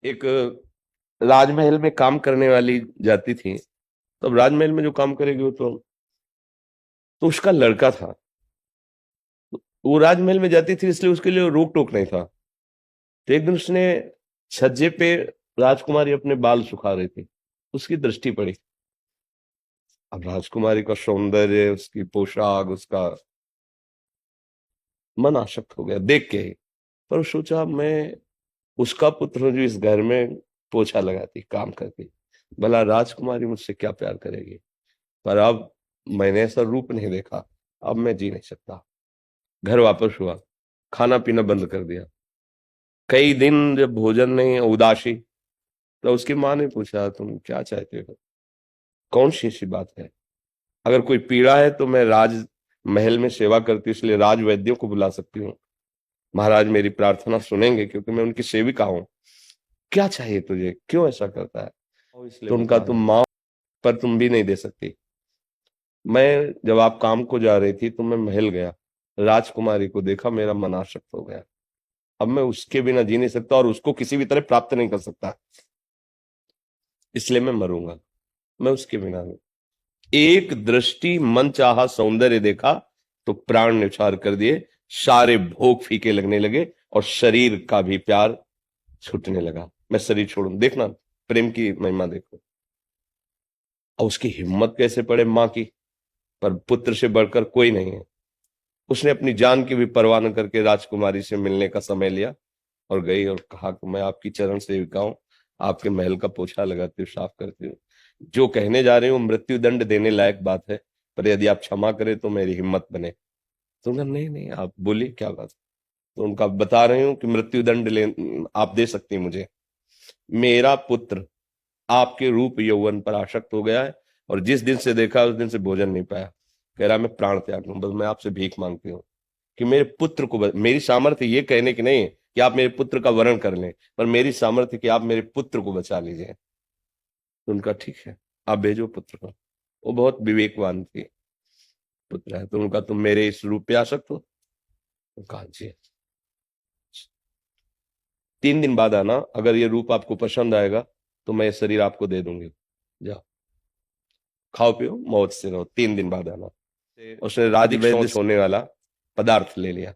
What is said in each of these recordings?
एक राजमहल में काम करने वाली जाती थी। तो अब राजमहल में जो काम करेगी वो तो उसका लड़का था। वो राजमहल में जाती थी इसलिए उसके लिए रोक टोक नहीं था। तो एक दिन उसने छज्जे पे राजकुमारी अपने बाल सुखा रही थी, उसकी दृष्टि पड़ी। अब राजकुमारी का सौंदर्य, उसकी पोशाक, उसका मन आसक्त हो गया देख के ही। पर वो सोचा मैं उसका पुत्र हूं जो इस घर में पोछा लगाती काम करती, भला राजकुमारी मुझसे क्या प्यार करेगी। पर अब मैंने ऐसा रूप नहीं देखा, अब मैं जी नहीं सकता। घर वापस हुआ, खाना पीना बंद कर दिया। कई दिन जब भोजन नहीं, उदासी, तो उसकी माँ ने पूछा तुम क्या चाहते हो, कौन सी ऐसी बात है। अगर कोई पीड़ा है तो मैं राज महल में सेवा करती हूँ इसलिए राज वैद्यों को बुला सकती हूँ। महाराज मेरी प्रार्थना सुनेंगे क्योंकि मैं उनकी सेविका हूँ। क्या चाहिए तुझे, क्यों ऐसा करता है। और इसलिए तो उनका बता तुम रहे माँ, पर तुम भी नहीं दे सकती। मैं जब आप काम को जा रही थी तो मैं महल गया, राजकुमारी को देखा, मेरा मन आसक्त हो गया। अब मैं उसके बिना जी नहीं सकता और उसको किसी भी तरह प्राप्त नहीं कर सकता, इसलिए मैं मरूंगा। मैं उसके बिना नहीं। एक दृष्टि मन चाहा सौंदर्य देखा तो प्राण न्यौछावर कर दिए, सारे भोग फीके लगने लगे और शरीर का भी प्यार छूटने लगा। मैं शरीर छोड़ूं, देखना प्रेम की महिमा देखो। और उसकी हिम्मत कैसे पड़े मां की, पर पुत्र से बढ़कर कोई नहीं है। उसने अपनी जान की भी परवाह न करके राजकुमारी से मिलने का समय लिया और गई और कहा कि मैं आपकी चरण सेविका हूं, आपके महल का पोछा लगाती हूँ, साफ करती हूँ। जो कहने जा रही हूँ मृत्यु दंड देने लायक बात है, पर यदि आप क्षमा करें तो मेरी हिम्मत बने। तो उन्होंने नहीं नहीं, आप बोलिए क्या बात। तो उनका बता रही हूँ कि मृत्यु दंड ले आप दे सकती हैं मुझे। मेरा पुत्र आपके रूप यौवन पर आसक्त हो गया है और जिस दिन से देखा उस दिन से भोजन नहीं पाया। कह रहा मैं प्राण त्याग लूं, बस मैं आपसे भीख मांगती हूँ कि मेरे पुत्र को मेरी सामर्थ्य ये कहने की नहीं है कि आप मेरे पुत्र का वरण कर लें, पर मेरी सामर्थ्य कि आप मेरे पुत्र को बचा लीजिए। तो उनका ठीक है, आप भेजो पुत्र को। वो बहुत विवेकवान थी, पुत्र है तो उनका तुम मेरे इस रूप पे आ सकते हो। तो कहा जी, 3 दिन बाद आना, अगर ये रूप आपको पसंद आएगा तो मैं ये शरीर आपको दे दूंगी। जाओ, खाओ पियो मौज से रहो, 3 दिन बाद आना। उसने राधिक सोच होने वाला पदार्थ ले लिया,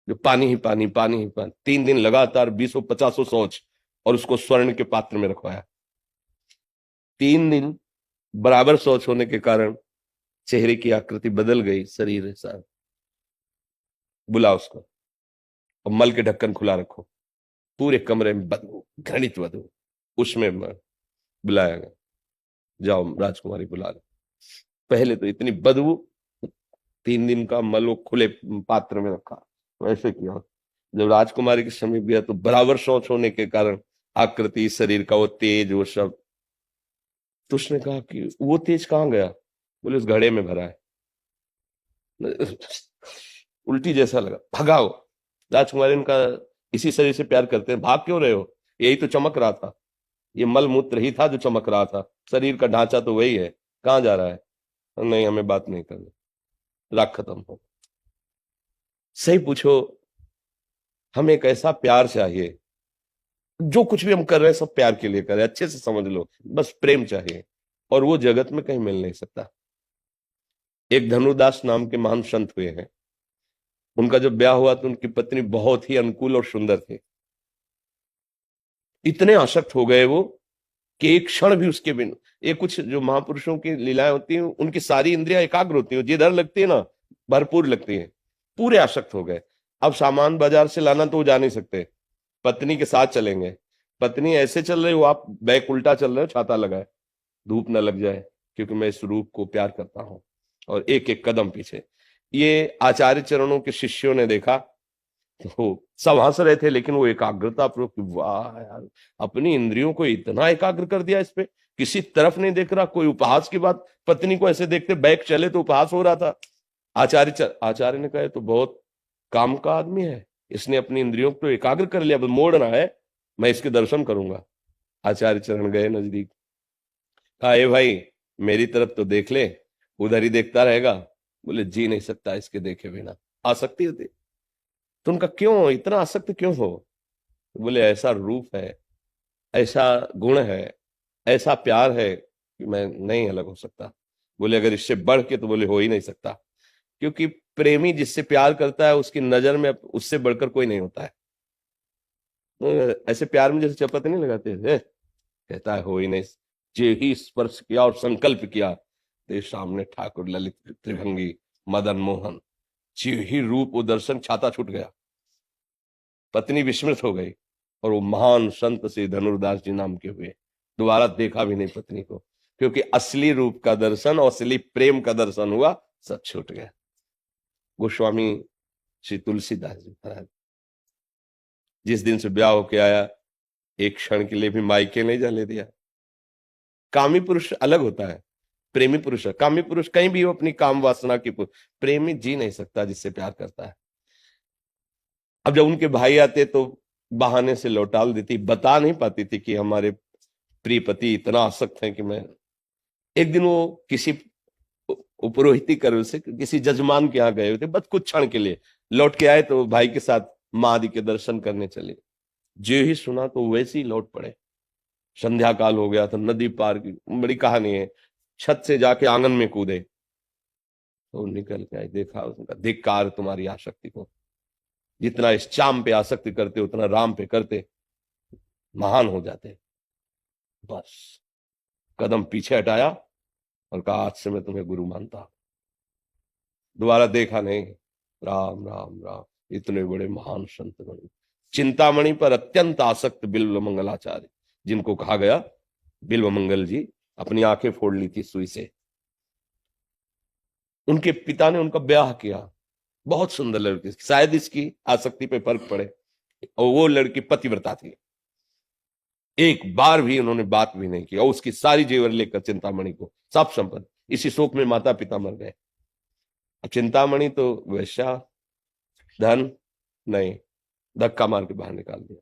जो पानी ही पानी, पानी ही पानी। 3 दिन लगातार 20-50 सोच, और उसको स्वर्ण के पात्र में रखवाया। 3 दिन बराबर सोच होने के कारण चेहरे की आकृति बदल गई, शरीर ऐसा। बुला उसको और मल के ढक्कन खुला रखो। पूरे कमरे में बदबू, घृणित बदबू, उसमें बुलाया गया। जाओ राजकुमारी बुला लो। पहले तो इतनी बदबू, 3 दिन का मल वो खुले पात्र में रखा, वैसे किया। जब राजकुमारी के समीप गया तो बराबर सोच होने के कारण आकृति, शरीर का वो तेज, वो सब। तो उसने कहा कि वो तेज कहाँ गया। बोले उस घड़े में भरा है। उल्टी जैसा लगा, भगाओ। राजकुमारी ने कहा इसी शरीर से प्यार करते हैं, भाग क्यों रहे हो, यही तो चमक रहा था। ये मल मूत्र ही था जो चमक रहा था, शरीर का ढांचा तो वही है, कहाँ जा रहा है। नहीं हमें बात नहीं करनी, राग खत्म हो। सही पूछो, हमें एक ऐसा प्यार चाहिए, जो कुछ भी हम कर रहे हैं सब प्यार के लिए कर रहे हैं, अच्छे से समझ लो, बस प्रेम चाहिए। और वो जगत में कहीं मिल नहीं सकता। एक धनुदास नाम के महान संत हुए हैं, उनका जब ब्याह हुआ तो उनकी पत्नी बहुत ही अनुकूल और सुंदर थी। इतने आसक्त हो गए वो कि एक क्षण भी उसके बिन, ये कुछ जो महापुरुषों की लीलाएं होती हैं उनकी सारी इंद्रियां एकाग्र होती हैं, जिधर लगती है ना भरपूर लगती है। पूरे आसक्त हो गए। अब सामान बाजार से लाना तो वो जा नहीं सकते, पत्नी के साथ चलेंगे। पत्नी ऐसे चल रही हो, आप बैक उल्टा चल रहे हो, छाता लगाए, धूप न लग जाए, क्योंकि मैं इस रूप को प्यार करता हूं। और एक एक कदम पीछे। ये आचार्य चरणों के शिष्यों ने देखा तो सब हंस रहे थे, लेकिन वो एकाग्रता पूर्वक, वाह यार, अपनी इंद्रियों को इतना एकाग्र कर दिया इस पे, किसी तरफ नहीं देख रहा। कोई उपहास की बात, पत्नी को ऐसे देखते बैक चले तो उपहास हो रहा था। आचार्य ने कहा तो बहुत काम का आदमी है, इसने अपनी इंद्रियों को एकाग्र कर लिया, अब मोड़ना है, मैं इसके दर्शन करूंगा। आचार्य चरण गए नजदीक, कहा ए भाई मेरी तरफ तो देख ले, उधर ही देखता रहेगा। बोले जी नहीं सकता इसके देखे बिना, आसक्ति होती। तो उनका क्यों इतना आसक्त क्यों हो। बोले ऐसा रूप है, ऐसा गुण है, ऐसा प्यार है कि मैं नहीं अलग हो सकता। बोले अगर इससे बढ़ के, तो बोले हो ही नहीं सकता, क्योंकि प्रेमी जिससे प्यार करता है उसकी नजर में उससे बढ़कर कोई नहीं होता है। ऐसे प्यार में जैसे चपत नहीं लगाते हैं, कहता है हो ही नहीं। जे ही स्पर्श किया और संकल्प किया, ते सामने ठाकुर ललित त्रिभंगी मदन मोहन, जे ही रूप वो दर्शन, छाता छूट गया, पत्नी विस्मृत हो गई, और वो महान संत से धनुर्दास जी नाम के हुए, दोबारा देखा भी नहीं पत्नी को, क्योंकि असली रूप का दर्शन और असली प्रेम का दर्शन हुआ, सब छूट गया। गोस्वामी श्री तुलसीदास जी महाराज जिस दिन से ब्याह होके आया, एक क्षण के लिए भी मायके नहीं जाने दिया। कामी पुरुष अलग होता है, प्रेमी पुरुष है। कामी पुरुष कहीं भी हो अपनी काम वासना की, प्रेमी जी नहीं सकता जिससे प्यार करता है। अब जब उनके भाई आते तो बहाने से लौटाल देती, बता नहीं पाती थी कि हमारे प्रिय पति इतना आसक्त हैं कि मैं। एक दिन वो किसी पुरोहिती कर से किसी जजमान के यहाँ गए हुए थे, बस कुछ क्षण के लिए, लौट के आए तो भाई के साथ माँ आदि के दर्शन करने चले। जो ही सुना तो वैसे ही लौट पड़े। संध्या काल हो गया था, नदी पार की बड़ी कहानी है, छत से जाके आंगन में कूदे, तो निकल के आए, देखा, उसका धिक्कार तुम्हारी आसक्ति को, जितना इस चाम पे आसक्ति करते उतना राम पे करते, महान हो जाते। बस कदम पीछे हटाया और कहा आज से मैं तुम्हें गुरु मानता हूं। दोबारा देखा नहीं। राम राम राम, इतने बड़े महान संत बने। चिंतामणि पर अत्यंत आसक्त बिल्व मंगलाचार्य, जिनको कहा गया बिल्व मंगल जी अपनी आंखें फोड़ ली थी सुई से। उनके पिता ने उनका ब्याह किया, बहुत सुंदर लड़की, शायद इसकी आसक्ति पे फर्क पड़े, और वो लड़की पतिव्रता थी। एक बार भी उन्होंने बात भी नहीं की, और उसकी सारी जेवर लेकर चिंतामणि को, सब संपत्ति, इसी शोक में माता पिता मर गए। अब चिंतामणि तो वैश्या, धन नहीं, धक्का मार के बाहर निकाल दिया।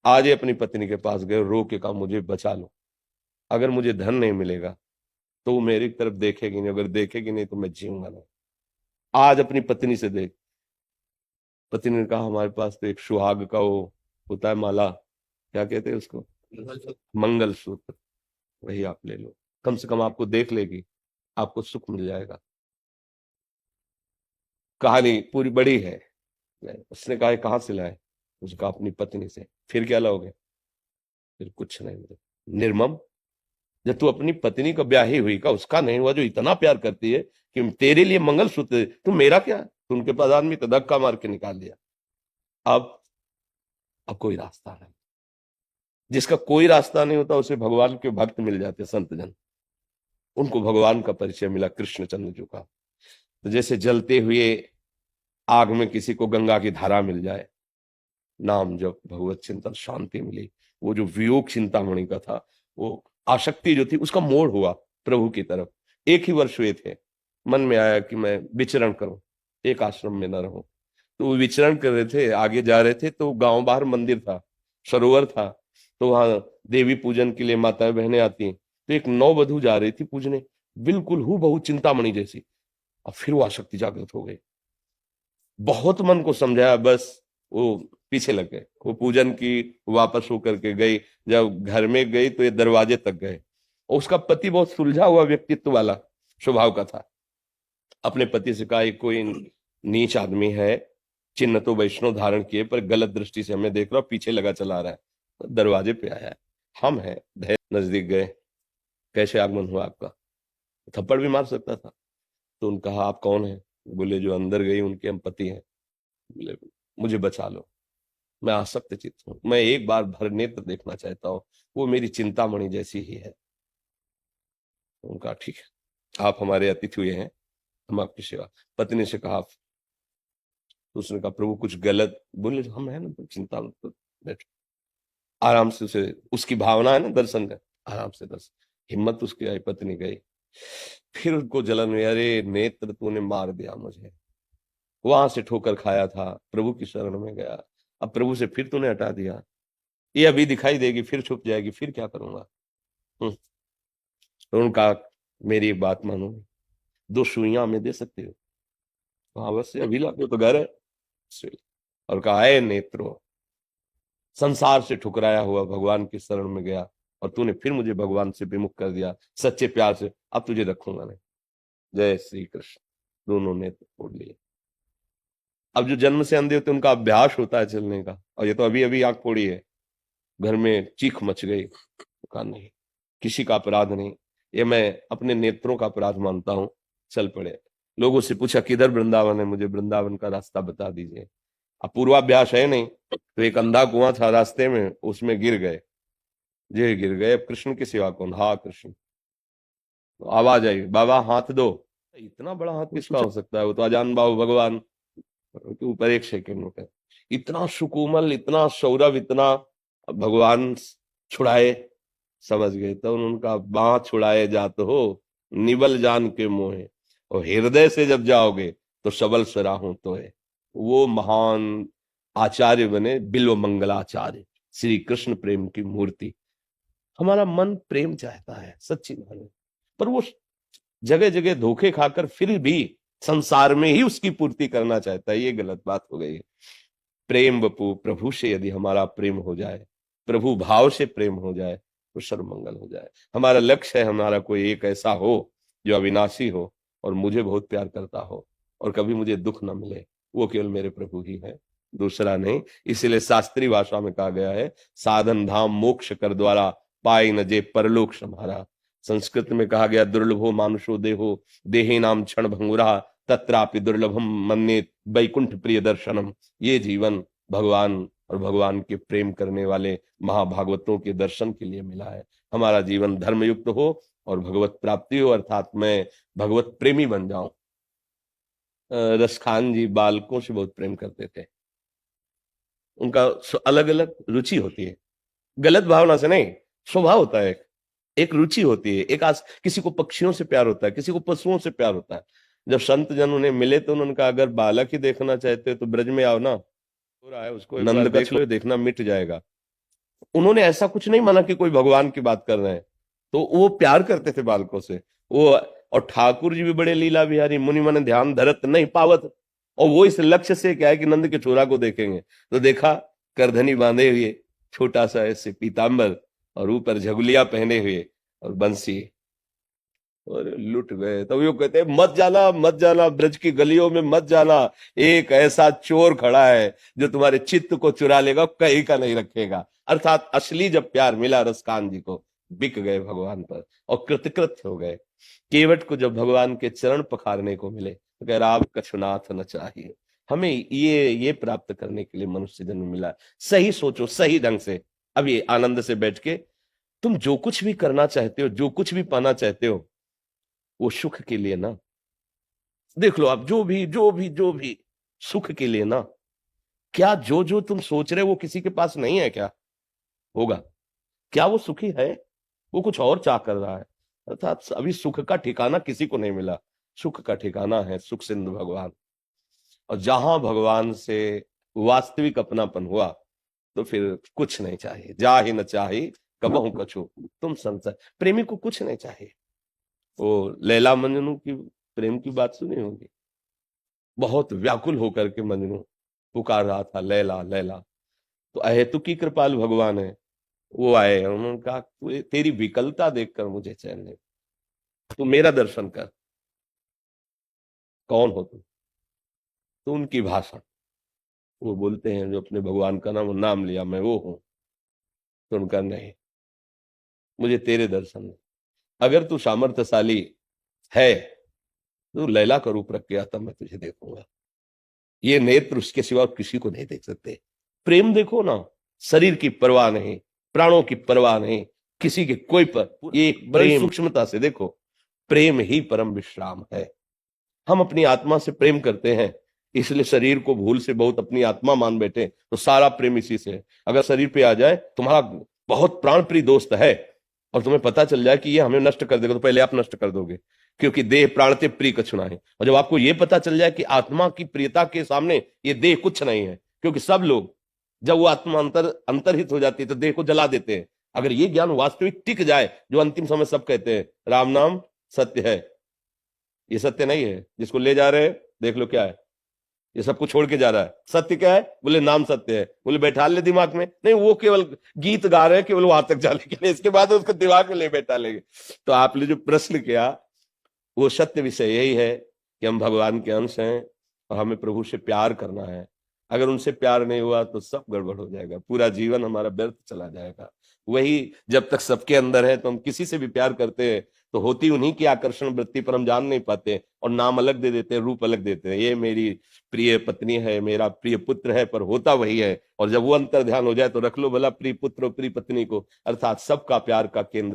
आज ये अपनी पत्नी के पास गए, रो के कहा मुझे बचा लो, अगर मुझे धन नहीं मिलेगा तो वो मेरी तरफ देखेगी नहीं, अगर देखेगी नहीं तो मैं जीऊंगा नहीं। आज अपनी पत्नी से देख। पत्नी ने कहा हमारे पास तो एक सुहाग का वो होता है माला, क्या कहते हैं उसको, मंगल सूत्र, वही आप ले लो, कम से कम आपको देख लेगी, आपको सुख मिल जाएगा। कहानी पूरी बड़ी है। उसने कहा कहां से लाए, उसने कहा अपनी पत्नी से। फिर क्या लाओगे, फिर कुछ नहीं मिले। निर्मम, जब तू अपनी पत्नी का ब्याह ही हुई का, उसका नहीं हुआ, जो इतना प्यार करती है कि तेरे लिए मंगलसूत्र, तू मेरा क्या, तू उनके पास आदमी तो धक्का मार के निकाल दिया। अब कोई रास्ता नहीं। जिसका कोई रास्ता नहीं होता उसे भगवान के भक्त मिल जाते, संत जन, उनको भगवान का परिचय मिला कृष्णचंद्र जी का। तो जैसे जलते हुए आग में किसी को गंगा की धारा मिल जाए, नाम जब भगवत चिंतन, शांति मिली। वो जो वियोग चिंतामणि का था, वो आसक्ति जो थी उसका मोड़ हुआ प्रभु की तरफ। एक ही वर्ष हुए थे, मन में आया कि मैं विचरण करूं, एक आश्रम में न रहूं। तो वो विचरण कर रहे थे, आगे जा रहे थे, तो गांव बाहर मंदिर था, सरोवर था, तो वहां देवी पूजन के लिए माताएं बहनें आती, तो एक नौवधू जा रही थी पूजने, बिल्कुल हूबहू चिंतामणि जैसी। अब फिर वो आसक्ति जागृत हो गई। बहुत मन को समझाया, बस वो पीछे लग गए। वो पूजन की वापस होकर के गई, जब घर में गई तो ये दरवाजे तक गए। और उसका पति बहुत सुलझा हुआ व्यक्तित्व वाला स्वभाव का था। अपने पति से कहा ये कोई नीच आदमी है, चिन्ह तो वैष्णव धारण किए, पर गलत दृष्टि से हमें देख रहा, पीछे लगा चला रहा है। तो दरवाजे पे आया, हम हैं, नजदीक गए, कैसे आगमन हुआ आपका, थप्पड़ भी मार सकता था। तो उन्होंने कहा आप कौन हैं, बोले जो अंदर गई उनके हम पति हैं। बोले मुझे बचा लो, मैं आसक्त चित्त हूं, मैं एक बार भर नेत्र देखना चाहता हूँ, वो मेरी चिंतामणि जैसी ही है। उनका ठीक है, आप हमारे अतिथि हुए हैं, हम आपकी सेवा। पत्नी से कहा, तो उसने कहा प्रभु कुछ गलत, बोले हम है ना, तो चिंता मत, बैठो। आराम से उसे, उसकी भावना है ना दर्शन का, आराम से दर्शन, हिम्मत उसकी आई, पत्नी गई। फिर उसको जलन हुई, अरे नेत्र तूने मार दिया मुझे, वहां से ठोकर खाया था, प्रभु की शरण में गया, अब प्रभु से फिर तूने हटा दिया, ये अभी दिखाई देगी फिर छुप जाएगी, फिर क्या करूंगा। तो उनका मेरी एक बात मानो, 2 सुइयां में दे सकते हो, हाँ बस अभी ला तो घर है। और कहा है नेत्रो, संसार से ठुकराया हुआ भगवान की शरण में गया और तूने फिर मुझे भगवान से विमुख कर दिया सच्चे प्यार से, अब तुझे रखूंगा नहीं। जय श्री कृष्ण। दोनों नेत्र फोड़ लिए। अब जो जन्म से अंधे होते हैं उनका अभ्यास होता है चलने का, और ये तो अभी अभी आंख फोड़ी है, घर में चीख मच गई। कहा नहीं, किसी का अपराध नहीं, ये मैं अपने नेत्रों का अपराध मानता हूं। चल पड़े। लोगों से पूछा किधर वृंदावन है, मुझे वृंदावन का रास्ता बता दीजिए। अब पूर्वाभ्यास है नहीं, तो एक अंधा कुआं था रास्ते में, उसमें गिर गए। जे गिर गए, अब कृष्ण की सेवा कौन, हा कृष्ण। तो आवाज आई, बाबा हाथ दो। इतना बड़ा हाथ किसका हो सकता है, वो तो अजान बाहु भगवान के ऊपर एक सेकंड में। इतना सुकोमल, इतना सौरभ, इतना भगवान छुड़ाए, समझ गए। तो उनका बाह छुड़ाए जात हो निबल जान के मोहे, और हृदय से जब जाओगे तो सबल सराहूं तो है। वो महान आचार्य बने, बिल्व मंगलाचार्य, श्री कृष्ण प्रेम की मूर्ति। हमारा मन प्रेम चाहता है सच्ची माने, पर वो जगह जगह धोखे खाकर फिर भी संसार में ही उसकी पूर्ति करना चाहता है, ये गलत बात हो गई है। प्रेम बपू प्रभु से यदि हमारा प्रेम हो जाए, प्रभु भाव से प्रेम हो जाए, तो सर्वमंगल हो जाए। हमारा लक्ष्य है, हमारा कोई एक ऐसा हो जो अविनाशी हो और मुझे बहुत प्यार करता हो और कभी मुझे दुख ना मिले, वो केवल मेरे प्रभु ही है, दूसरा नहीं। इसलिए शास्त्रीय भाषा में कहा गया है, साधन धाम मोक्ष कर द्वारा पाई न जे परलोक सम्हारा। संस्कृत में कहा गया, दुर्लभो मानुषो देहो देहे नाम क्षण भंगुरा तत्रापि दुर्लभम मन्ये वैकुंठ प्रिय दर्शनम। ये जीवन भगवान और भगवान के प्रेम करने वाले महाभागवतों के दर्शन के लिए मिला है। हमारा जीवन धर्मयुक्त हो और भगवत प्राप्ति हो, अर्थात मैं भगवत प्रेमी बन जाऊं। रसखान जी बालकों से बहुत प्रेम करते थे, उनका अलग अलग रुचि होती है, गलत भावना से नहीं, स्वभाव होता है, एक रुचि होती है। किसी को पक्षियों से प्यार होता है, किसी को पशुओं से प्यार होता है। जब संत जन उन्हें मिले तो उन्होंने कहा, अगर बालक ही देखना चाहते हो तो ब्रज में आओ ना, हो रहा है उसको नंद का देख लो, देखना मिट जाएगा। उन्होंने ऐसा कुछ नहीं माना कि कोई भगवान की बात कर रहे हैं, तो वो प्यार करते थे बालकों से वो। और ठाकुर जी भी बड़े लीला बिहारी, मुनि मन ध्यान धरत नहीं पावत, और वो इस लक्ष्य से क्या है कि नंद के छोरा को देखेंगे। तो देखा, करधनी बांधे हुए, छोटा सा ऐसे पीताम्बर और ऊपर झगुलिया पहने हुए और बंसी, और लुट गए। तब वो कहते हैं, मत जाना मत जाना, ब्रज की गलियों में मत जाना, एक ऐसा चोर खड़ा है जो तुम्हारे चित्त को चुरा लेगा, कहीं का नहीं रखेगा। अर्थात असली जब प्यार मिला रसकान जी को, बिक गए भगवान पर और कृतकृत हो गए। केवट को जब भगवान के चरण पखारने को मिले तो कह रहा, अब कछुनाथ न चाहिए। हमें ये प्राप्त करने के लिए मनुष्य जन्म मिला। सही सोचो, सही ढंग से। अब ये आनंद से बैठ के तुम जो कुछ भी करना चाहते हो, जो कुछ भी पाना चाहते हो, वो सुख के लिए ना। देख लो आप, जो भी सुख के लिए ना। क्या जो जो तुम सोच रहे हो वो किसी के पास नहीं है क्या? होगा क्या? वो सुखी है? वो कुछ और चाह कर रहा है। अर्थात अभी सुख का ठिकाना किसी को नहीं मिला। सुख का ठिकाना है सुख सिंधु भगवान। और जहां भगवान से वास्तविक अपनापन हुआ तो फिर कुछ नहीं चाहिए। जा ही न चाहिए कबहू कछु तुम संसार। प्रेमी को कुछ नहीं चाहिए। वो लैला मजनू की प्रेम की बात सुनी होगी, बहुत व्याकुल होकर के मजनू पुकार रहा था, लैला लैला। तो अहेतुकी कृपाल भगवान है, वो आए, उन्होंने कहा, तेरी विकलता देखकर मुझे चैन नहीं, तू मेरा दर्शन कर। कौन हो तुम? तो उनकी भाषा, वो बोलते हैं जो अपने भगवान का नाम लिया, मैं वो हूं। तो उनका नहीं, मुझे तेरे दर्शन है। अगर तू सामर्थ्यशाली है तो लैला का रूप रख के आता, मैं तुझे देखूंगा। ये नेत्र उसके सिवा किसी को नहीं देख सकते। प्रेम देखो ना, शरीर की परवाह नहीं, प्राणों की परवाह नहीं, किसी के कोई पर, ये बड़ी सूक्ष्मता से देखो। प्रेम ही परम विश्राम है। हम अपनी आत्मा से प्रेम करते हैं, इसलिए शरीर को भूल से बहुत अपनी आत्मा मान बैठे, तो सारा प्रेम इसी से है। अगर शरीर पे आ जाए, तुम्हारा बहुत प्राण प्रिय दोस्त है और तुम्हें पता चल जाए कि ये हमें नष्ट कर देगा, तो पहले आप नष्ट कर दोगे, क्योंकि देह प्राण ते प्रिय कछुना है। और जब आपको ये पता चल जाए कि आत्मा की प्रियता के सामने ये देह कुछ नहीं है, क्योंकि सब लोग जब वो आत्मा अंतरहित हो जाती है तो देह को जला देते हैं। अगर ये ज्ञान वास्तविक टिक जाए, जो अंतिम समय सब कहते हैं राम नाम सत्य है, ये सत्य नहीं है, जिसको ले जा रहे हैं देख लो क्या है। ये सबको छोड़ के जा रहा है। सत्य क्या है? बोले नाम सत्य है। बोले बैठा ले दिमाग में? नहीं, वो केवल गीत गा रहे हैं केवल वहां तक जाने के लिए, इसके बाद उसको दिमाग में ले बैठा लेंगे। तो आपने जो प्रश्न किया वो सत्य विषय यही है कि हम भगवान के अंश हैं और हमें प्रभु से प्यार करना है। अगर उनसे प्यार नहीं हुआ तो सब गड़बड़ हो जाएगा, पूरा जीवन हमारा व्यर्थ चला जाएगा। वही जब तक सबके अंदर है तो हम किसी से भी प्यार करते हैं तो होती उन्हीं की आकर्षण वृत्ति पर हम जान नहीं पाते और नाम अलग दे देते हैं, रूप अलग देते हैं। ये मेरी प्रिय पत्नी है, मेरा प्रिय पुत्र है, पर होता वही है। और जब वो अंतर ध्यान हो जाए तो रख लो भला प्रिय पुत्र और प्रिय पत्नी को, अर्थात सबका प्यार का केंद्र